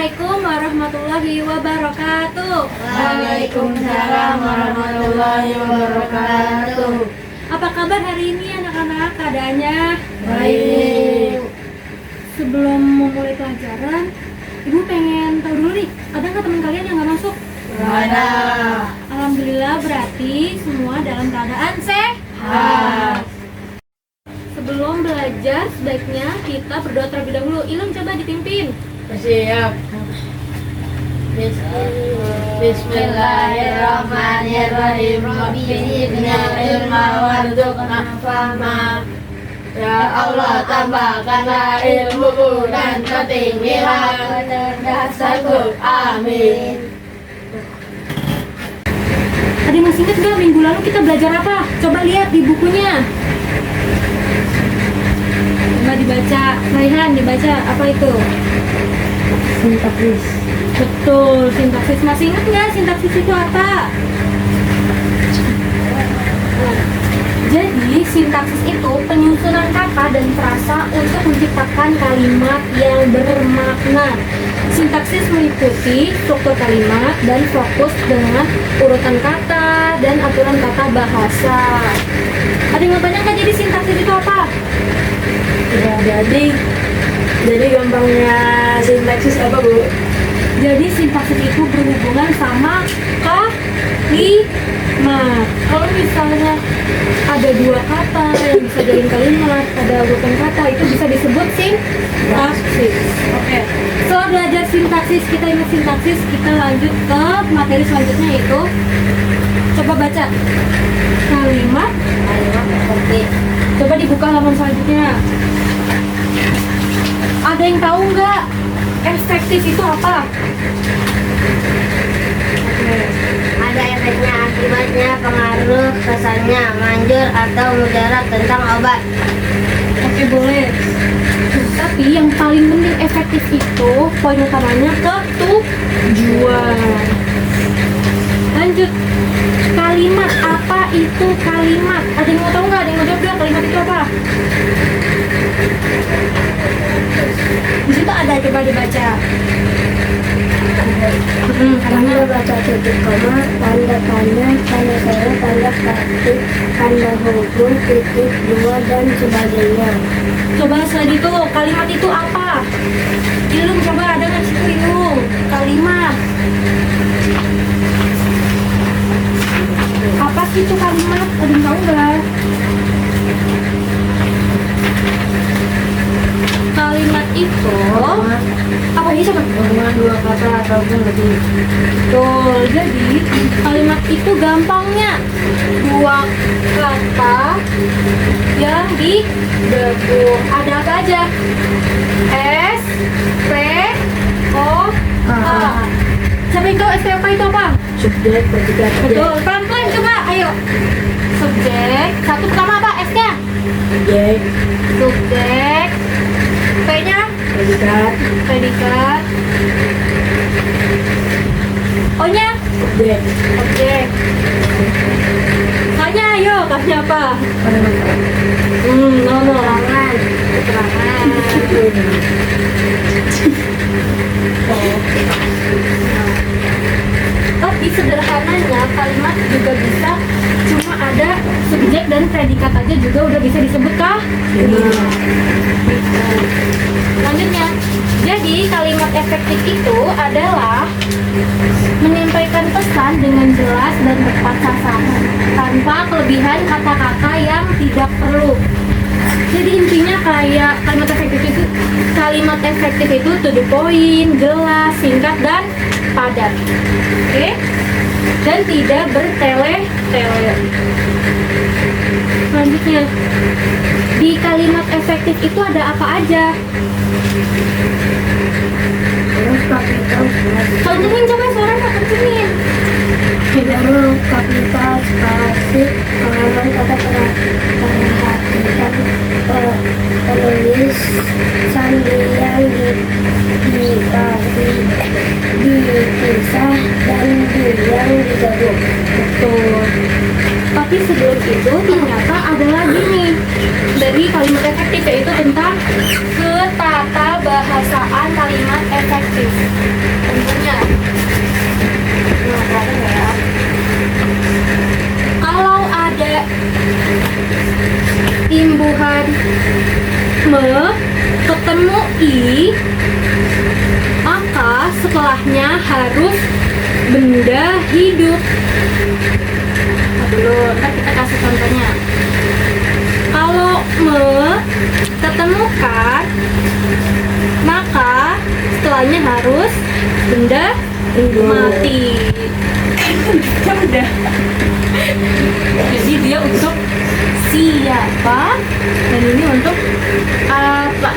Assalamualaikum warahmatullahi wabarakatuh. Waalaikumsalam warahmatullahi wabarakatuh. Apa kabar hari ini anak-anak? Keadaannya Baik. Sebelum memulai pelajaran, Ibu pengen tahu dulu nih, ada nggak teman kalian yang nggak masuk? Ada. Alhamdulillah, berarti semua dalam keadaan sehat. Sebelum belajar, sebaiknya kita berdoa terlebih dahulu. Ilham, coba dipimpin. Siap. Bismillahirrahmanirrahim. Rabbi zidna ilma warzuqna fahma. Ya Allah, tambahkanlah ilmuku dan ketinggian kecerdasanku. Amin. Ada yang masih ingat nggak minggu lalu kita belajar apa? Coba lihat di bukunya. Coba dibaca, Raihan dibaca apa itu? Sintaksis. Betul, sintaksis. Masih ingat nggak sintaksis itu apa? Jadi sintaksis itu penyusunan kata dan frasa untuk menciptakan kalimat yang bermakna. Sintaksis meliputi struktur kalimat dan fokus dengan urutan kata dan aturan kata bahasa. Ada yang mau tanya nggak, jadi sintaksis itu apa? Ya, jadi gampangnya sintaksis apa, Bu? Jadi sintaksis itu berhubungan sama kalimat. Kalau misalnya ada dua kata yang bisa jalin kalimat, ada urutan kata, itu bisa disebut sintaksis. Oke. Setelah belajar sintaksis, kita ingat sintaksis, kita lanjut ke materi selanjutnya, yaitu coba baca kalimat. Seperti Coba dibuka halaman selanjutnya. Ada yang tahu nggak efektif itu apa? ada efeknya, akibatnya, pengaruh, kesannya, manjur atau mudarat tentang obat. Oke, boleh. Tapi yang paling penting efektif itu poin utamanya ke tujuan. Lanjut. Kalimat, apa itu kalimat? Ada yang mau tahu nggak? Ada yang mau jawab nggak? Kalimat itu apa? Di situ ada, coba dibaca. Tanda baca titik koma, tanda tanya, tanda tanya, tanda praktik, tanda hubung, titik dua dan sebagainya. Coba selain itu, kalimat itu apa? Ilum, coba ada nggak situ Ilum? Kalimat. Apa sih itu kalimat? Ada yang tahu nggak? Kalimat itu apa sih, coba? Dengan dua kata ataupun lebih. Betul, jadi kalimat itu gampangnya dua kata yang digabung. Ada apa aja? S, P, O, A. Siapa yang tahu S, P, O, A itu apa? Subjek, predikat, Betul, pelan-pelan coba, ayo. Subjek, satu pertama apa? S-nya? subjek, Subjek. P-nya? predikat, Predikat. O-nya? objek. Objek. Tanya, ayo, kasih apa? Nono. Keterangan. Tapi sederhananya kalimat juga bisa cuma ada subjek dan predikat aja juga udah bisa disebut kah? Lanjutnya, jadi kalimat efektif itu adalah menyampaikan pesan dengan jelas dan tepat sasaran tanpa kelebihan kata-kata yang tidak perlu. Jadi intinya kayak kalimat efektif itu to the point, jelas, singkat dan padat. Oke? Dan tidak bertele-tele. Selanjutnya, di kalimat efektif itu ada apa aja? Terus kapital, Kencengin, coba suaranya kencengin. huruf kapital, spasi, pengaruh kata perhatikan, penulis, sandi yang dikasih, dipisah, dan yang digabung. Betul. Tapi sebelum itu ternyata ada lagi nih dari kalimat efektif, yaitu tentang ketata bahasa. pembiasaan kalimat efektif. Contohnya, nah, kelihatan nggak ya? Kalau ada imbuhan me ketemu i, maka setelahnya harus benda hidup. Nah, dulu, ntar kita kasih contohnya. Kalau me ketemu kan, maka setelahnya harus benda mati. Ya udah. Jadi dia untuk siapa dan ini untuk apa.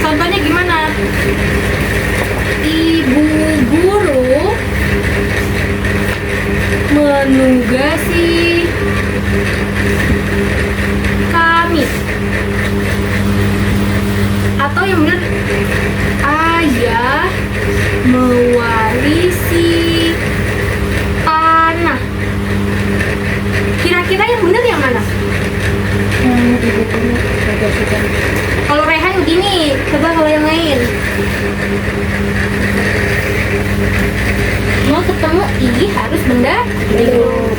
Contohnya gimana? Ibu guru menugasi kami. Atau yang benar, ayah mewarisi tanah. Kira-kira yang benar yang mana? Kalau Rehan begini, coba kalau yang lain. Mau ketemu i harus benda hidup.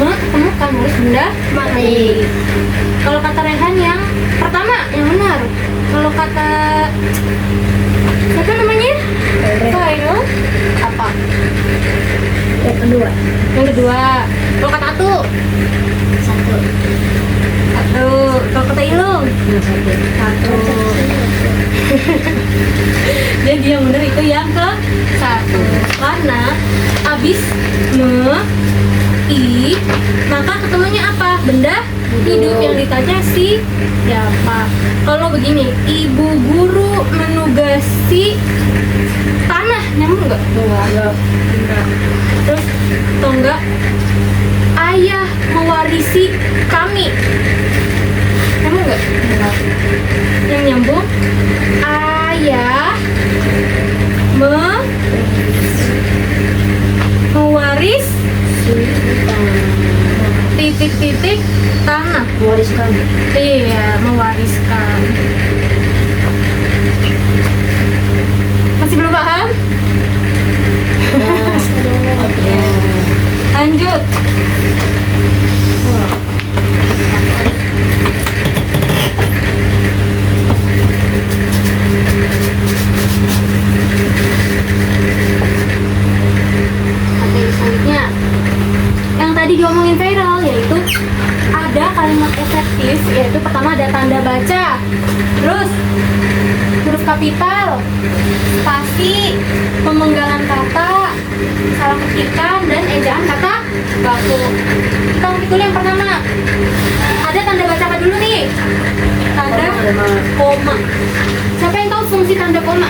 Mau ketemu kan harus benda mati. Kalau kata Rehan yang pertama yang benar. Kalau kata siapa namanya? Khairul apa? Yang kedua. Yang kedua. Kalau kata Atu? Satu. Satu. Kalau kata Ilung? Satu. Jadi yang benar itu yang ke satu. Karena abis me i, maka ketemunya apa? Benda hidup yang ditanya si siapa. Kalau begini, ibu guru menugasi tanah, nyambung nggak? Enggak. Terus atau enggak? Ayah mewarisi kami, nyambung nggak? Yang nyambung, ayah mewaris titik-titik tanah. Mewariskan. Iya, mewariskan. Masih belum paham? Oke. Lanjut. Oke, selanjutnya yang tadi diomongin viral, yaitu ada kalimat efektif, yaitu pertama ada tanda baca, terus huruf kapital, spasi, pemenggalan kata, salah ketikan, dan ejaan kata baku. Kita ulik dulu yang pertama. Ada tanda baca apa dulu nih? Tanda koma. Siapa yang tahu fungsi tanda koma?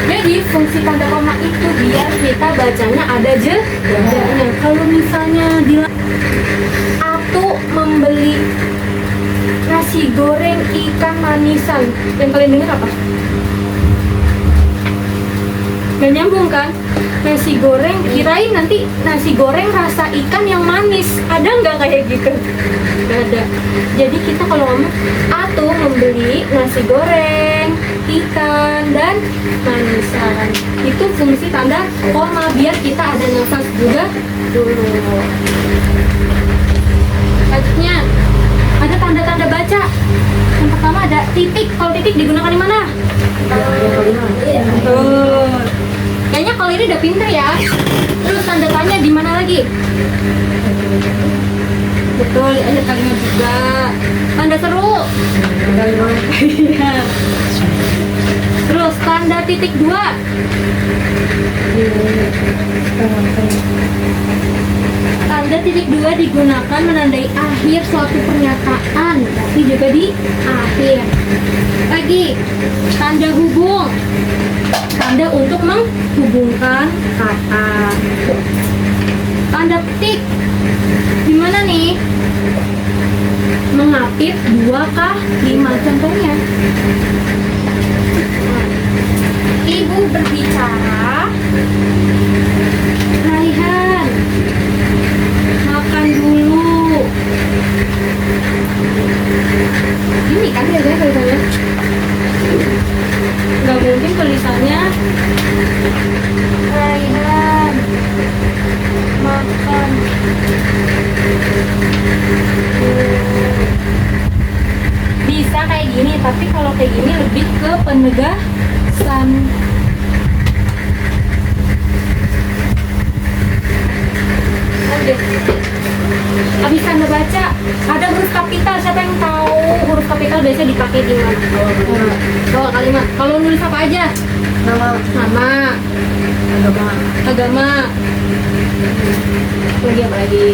Jadi fungsi tanda koma itu biar kita bacanya ada jedanya. Kalau misalnya Atu membeli nasi goreng ikan manisan, yang kalian dengar apa? Gak nyambung kan? Nasi goreng, kirain nanti nasi goreng rasa ikan yang manis. Ada nggak kayak gitu? Gak ada. Jadi kita kalau ngomong Atu membeli nasi goreng, ikan, dan manisan, itu fungsi tanda koma biar kita ada nafas juga dulu. Selanjutnya ada tanda-tanda baca. Yang pertama ada titik. Kalau titik digunakan di mana? Betul. Kayaknya kalau ini udah pinter ya. Terus tanda tanya di mana lagi? Betul, ada kalimat juga. Tanda seru. Iya. Terus tanda titik dua. Tanda titik dua digunakan menandai akhir suatu pernyataan, tapi juga di akhir. Lagi, tanda hubung. Tanda untuk menghubungkan kata. Tanda petik. Gimana nih? Mengapit 2 kah 5 contohnya. Ibu berbicara, Raihan makan dulu. Ini kan ya guys, kayak gini lebih ke penegasan. Lanjut. Habis Anda baca, ada huruf kapital. Siapa yang tahu huruf kapital biasanya dipakai di mana? Kalau kalimat. Kalau nulis apa aja? Nama. Agama. Lagi apa lagi?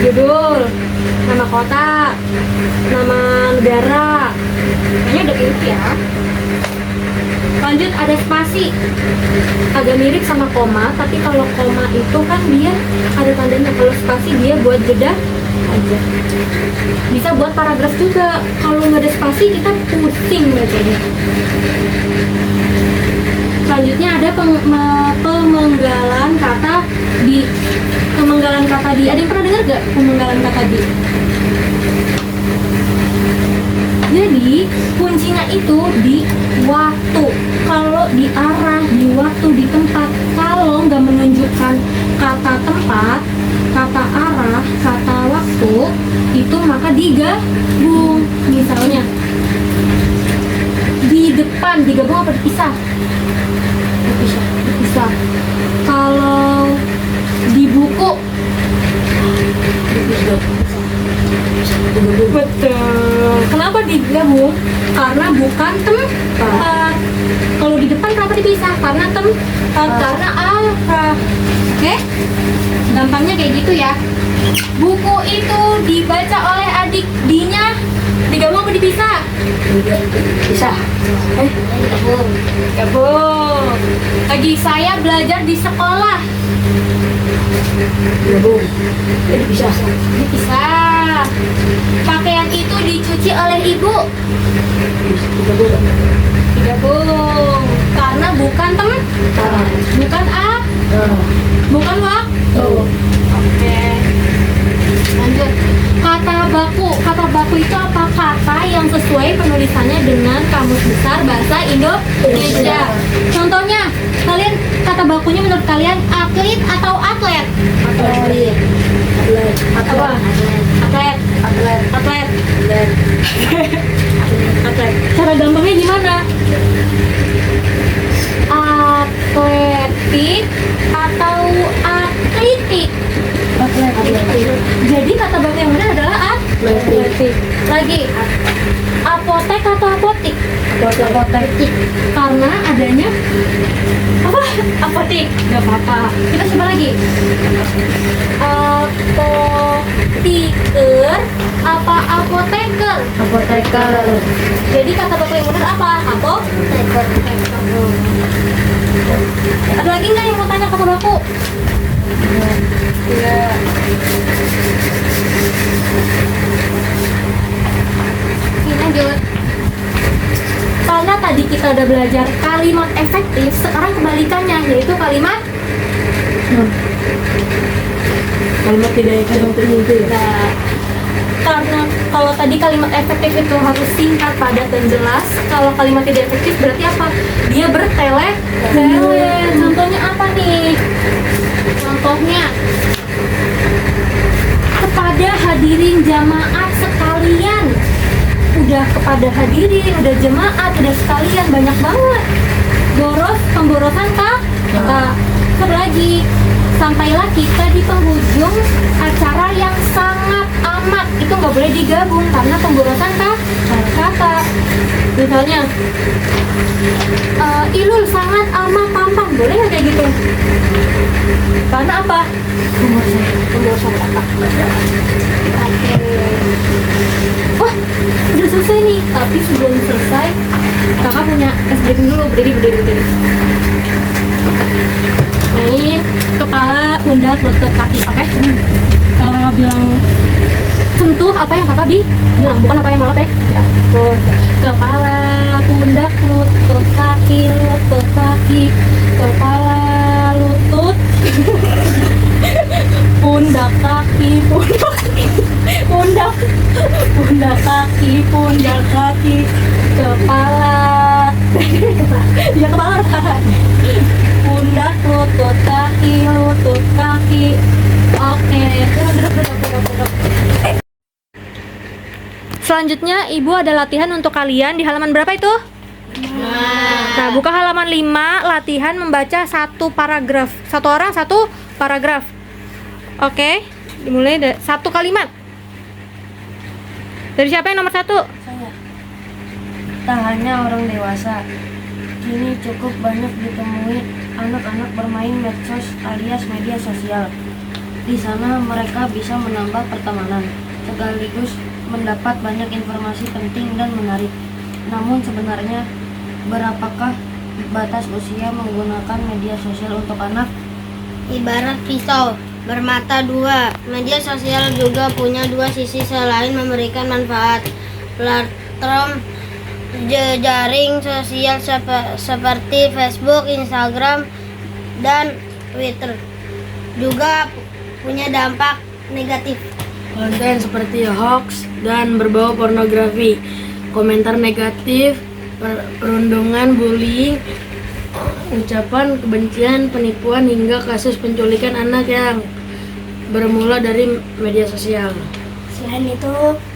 Judul. Nama kota. Nama negara. Kayaknya udah gitu ya. Lanjut, ada spasi. Agak mirip sama koma, tapi kalau koma itu kan dia ada tandanya. Kalau spasi dia buat jeda aja. Bisa buat paragraf juga. Kalau nggak ada spasi kita pusing bacanya. Selanjutnya ada pemenggalan kata di. Pemenggalan kata di. Ada yang pernah dengar nggak pemenggalan kata di? Jadi kuncinya itu di waktu. Kalau di arah, di waktu, di tempat. Kalau nggak menunjukkan kata tempat, kata arah, kata waktu, itu maka digabung. Misalnya di depan, digabung apa dipisah? Dipisah. Kalau di buku, betul. Kenapa digabung? Karena bukan tempat. Kalau di depan kenapa dipisah? Karena tempat. Karena arah. Oke? Gampangnya kayak gitu ya. Buku itu dibaca oleh adik dinya. Digabung apa dipisah? Pisah. Gabung. Lagi saya belajar di sekolah. Gabung. Dipisah. Dipisah. Pakaian itu dicuci oleh ibu. Digabung. Karena bukan tempat. Bukan bukan waktu. Oke. Lanjut. Kata baku. Kata baku itu apa? Kata yang sesuai penulisannya dengan Kamus Besar Bahasa Indonesia. Contohnya, kalian kata bakunya menurut kalian atlet atau atlet? Atlet. Apa? Atlet. Atlet. Atlet. Cara gampangnya gimana? Atletik atau atletik? Jadi kata baku yang benar adalah atletik. Lagi, apotek atau apotik? Apotek. Karena adanya apa? Apotik. Gak apa-apa. Kita coba lagi. Apotiker apa apoteker? Apoteker. Jadi kata baku yang benar apa? Apoteker. Ada lagi nggak yang mau tanya kata baku? Ya. Ini lanjut. Karena tadi kita udah belajar kalimat efektif, sekarang kebalikannya yaitu kalimat Kalimat tidak efektif itu ya. Nah, karena kalau tadi kalimat efektif itu harus singkat, padat, dan jelas. Kalau kalimat tidak efektif berarti apa? Dia bertele-tele. Contohnya apa nih? Contohnya kepada hadirin jamaah sekalian. Udah kepada hadirin, udah jemaat, udah sekalian, banyak banget. Pemborosan kata. Satu lagi, sampailah kita di penghujung acara yang sangat amat. Itu nggak boleh digabung karena pemborosan kata. Misalnya, Ilul sangat amat tampang. Boleh nggak kayak gitu? Karena apa? Pemborosan kata. Oke. Wah, udah selesai nih. Tapi sebelum selesai, kakak punya breaking dulu. Berdiri. Nih, kepala, pundak, lutut, kaki. Oke? Kalau kakak bilang sentuh, apa yang kakak bilang? Bukan apa yang malah teh. Ya, kepala, pundak, lutut, kaki, kepala, lutut, pundak, kaki, kepala. Ya kepala. Pundak, lutut, kaki. Oke, duduk. Selanjutnya, Ibu ada latihan untuk kalian di halaman berapa itu? Nah, buka halaman 5, latihan membaca satu paragraf. Satu orang satu paragraf. Oke, dimulai dari satu kalimat. Dari siapa yang nomor 1? Saya. Tak hanya orang dewasa, kini cukup banyak ditemui anak-anak bermain medsos alias media sosial. Di sana mereka bisa menambah pertemanan, sekaligus mendapat banyak informasi penting dan menarik. Namun sebenarnya, berapakah batas usia menggunakan media sosial untuk anak? Ibarat pisau bermata dua, media sosial juga punya dua sisi selain memberikan manfaat. Platform jejaring sosial seperti Facebook, Instagram, dan Twitter juga punya dampak negatif. Konten seperti hoax dan berbau pornografi, komentar negatif, perundungan, bullying, ucapan kebencian, penipuan, hingga kasus penculikan anak yang bermula dari media sosial. Selain itu,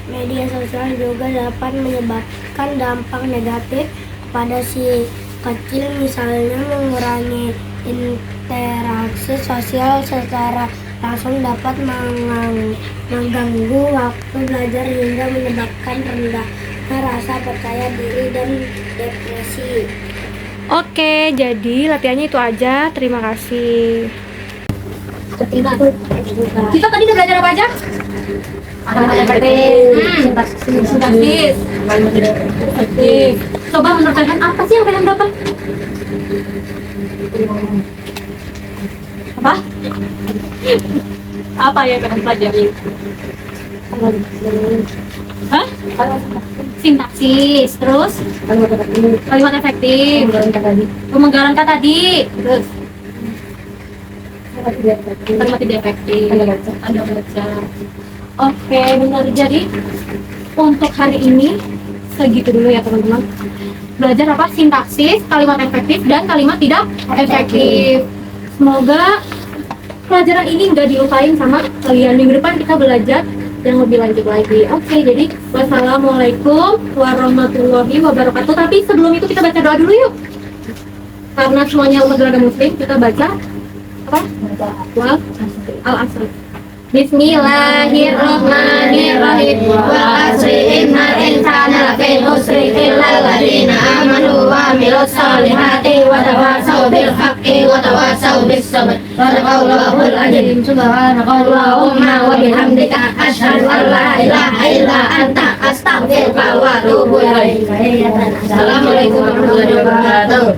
media sosial juga dapat menyebabkan dampak negatif kepada si kecil, misalnya mengurangi interaksi sosial secara langsung, dapat mengganggu waktu belajar hingga menyebabkan rendahnya rasa percaya diri dan depresi. Oke, jadi latihannya itu aja. Terima kasih. Kita tadi udah belajar apa aja? Sintaksis. Coba menurut kalian apa sih yang kalian dapat? Apa? Apa yang kalian pelajari? Hah? Sintaksis, terus kalimat efektif, pemenggalan kata tadi, terus kalimat tidak efektif, ada baca. Oke, benar. Jadi untuk hari ini segitu dulu ya teman-teman. Belajar apa? Sintaksis, kalimat efektif, dan kalimat tidak efektif. Semoga pelajaran ini nggak dilupain sama kalian. Minggu depan kita belajar yang lebih lanjut lagi. Oke, jadi wassalamualaikum warahmatullahi wabarakatuh. Tapi sebelum itu kita baca doa dulu yuk. Karena semuanya umat beragama muslim, kita baca apa? Wal al-asr. Bismillahirrahmanirrahim. Wa asri innal insana lafi khusri illa alladziina aamanu wa 'amilus shalihati wa tawassaw bil haqqi wa tawassaw bis sabr. Shadaqallahul 'azim. Subhanakallahumma wa bihamdika asyhadu an la ilaha illa anta astaghfiruka wa atubu ilaik. Assalamualaikum warahmatullahi wabarakatuh.